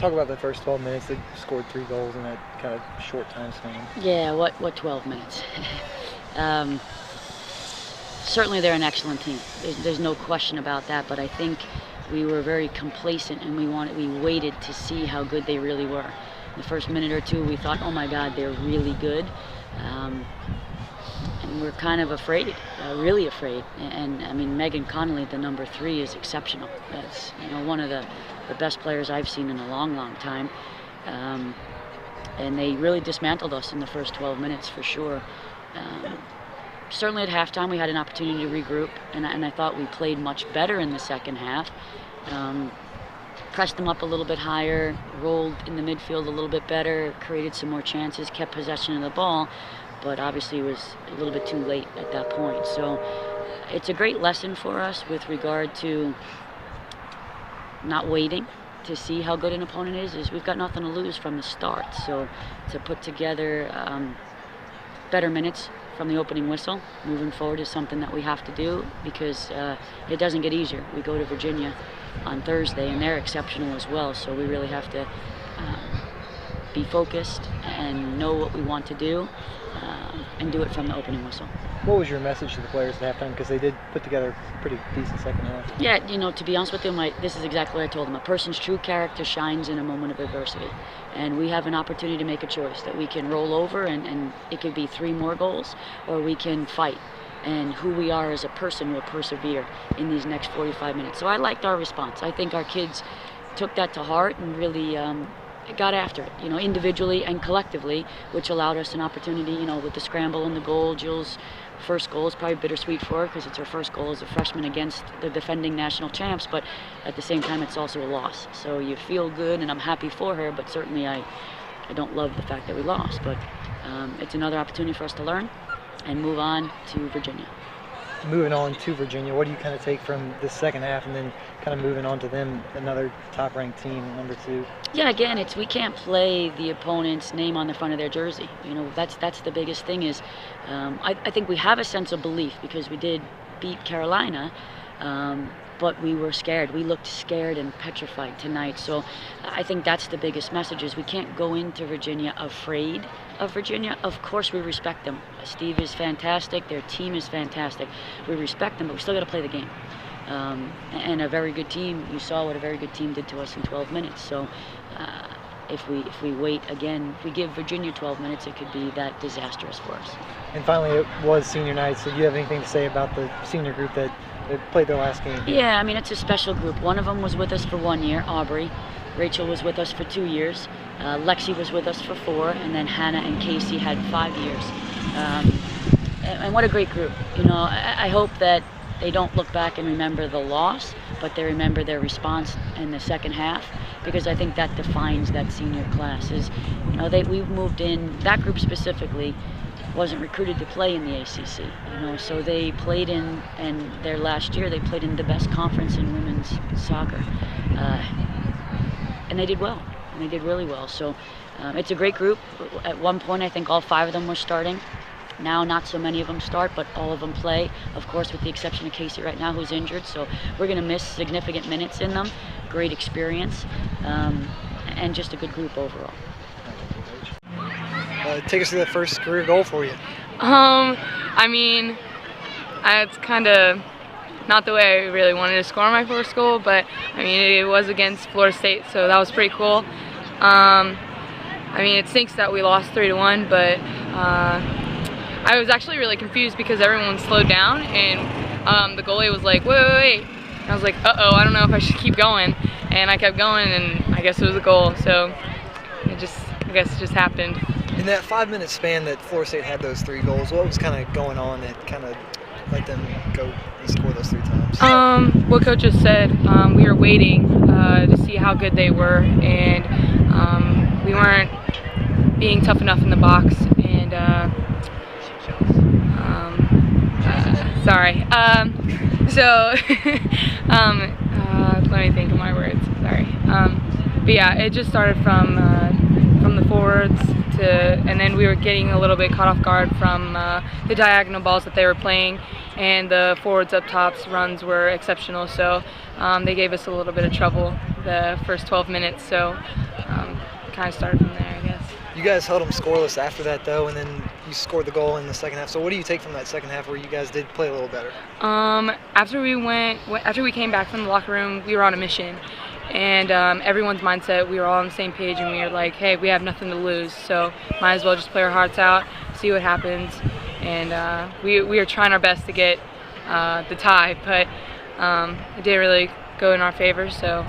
Talk about the first 12 minutes. They scored 3 goals in that kind of short time span. Yeah, what 12 minutes? Certainly they're an excellent team. There's no question about that, but I think we were very complacent and we waited to see how good they really were. The first minute or two we thought, oh my God, they're really good. And we're kind of afraid, really afraid. And I mean, Megan Connolly, the number 3, is exceptional. That's one of the best players I've seen in a long, long time. And they really dismantled us in the first 12 minutes for sure. Certainly at halftime we had an opportunity to regroup, and I thought we played much better in the second half. Pressed them up a little bit higher, rolled in the midfield a little bit better, created some more chances, kept possession of the ball, but obviously it was a little bit too late at that point. So it's a great lesson for us with regard to not waiting to see how good an opponent is we've got nothing to lose from the start. So to put together better minutes from the opening whistle moving forward is something that we have to do, because it doesn't get easier. We go to Virginia on Thursday and they're exceptional as well, so we really have to be focused and know what we want to do and do it from the opening whistle. What was your message to the players at halftime? Because they did put together a pretty decent second half. Yeah, to be honest with them, this is exactly what I told them. A person's true character shines in a moment of adversity. And we have an opportunity to make a choice, that we can roll over and it could be 3 more goals, or we can fight. And who we are as a person will persevere in these next 45 minutes. So I liked our response. I think our kids took that to heart and really got after it, individually and collectively, which allowed us an opportunity, with the scramble and the goal. Jill's first goal is probably bittersweet for her because it's her first goal as a freshman against the defending national champs, but at the same time it's also a loss. So you feel good, and I'm happy for her, but certainly I don't love the fact that we lost. But it's another opportunity for us to learn and move on to Virginia. Moving on to Virginia, what do you kind of take from the second half, and then kind of moving on to them, another top-ranked team, number 2? Yeah, again, we can't play the opponent's name on the front of their jersey. That's the biggest thing is, I think we have a sense of belief because we did beat Carolina, but we were scared. We looked scared and petrified tonight. So I think that's the biggest message is we can't go into Virginia afraid of Virginia. Of course we respect them. Steve is fantastic. Their team is fantastic. We respect them, but we still got to play the game. And a very good team, you saw what a very good team did to us in 12 minutes. So if we wait again, if we give Virginia 12 minutes, it could be that disastrous for us. And finally, it was senior night, so do you have anything to say about the senior group that played their last game? Yeah, I mean, it's a special group. One of them was with us for 1 year, Aubrey. Rachel was with us for 2 years. Lexi was with us for 4, and then Hannah and Casey had 5 years. And what a great group. I hope that they don't look back and remember the loss, but they remember their response in the second half, because I think that defines that senior class. We've moved in, that group specifically wasn't recruited to play in the ACC, so they played in, and their last year they played in the best conference in women's soccer, and they did well, and they did really well. So it's a great group. At one point I think all 5 of them were starting. Now not so many of them start, but all of them play, of course, with the exception of Casey right now, who's injured. So we're going to miss significant minutes in them. Great experience, and just a good group overall. Take us to the first career goal for you. I mean, it's kind of not the way I really wanted to score my first goal, but I mean, it was against Florida State, so that was pretty cool. I mean, it stinks that we lost 3-1, but I was actually really confused because everyone slowed down, and the goalie was like, wait. And I was like, uh-oh, I don't know if I should keep going. And I kept going, and I guess it was a goal. So I guess it just happened. In that 5-minute span that Florida State had those 3 goals, what was kind of going on that kind of let them go and score those 3 times? What Coach just said, we were waiting to see how good they were, and we weren't being tough enough in the box. And sorry. So let me think of my words. Sorry. But yeah, it just started from the forwards and then we were getting a little bit caught off guard from the diagonal balls that they were playing, and the forwards up top's runs were exceptional. So they gave us a little bit of trouble the first 12 minutes. So kind of started from there, I guess. You guys held them scoreless after that, though, and then you scored the goal in the second half. So what do you take from that second half where you guys did play a little better? After we came back from the locker room, we were on a mission, and everyone's mindset, we were all on the same page, and we were like, hey, we have nothing to lose, so might as well just play our hearts out, see what happens. And we are trying our best to get the tie, but it didn't really go in our favor, so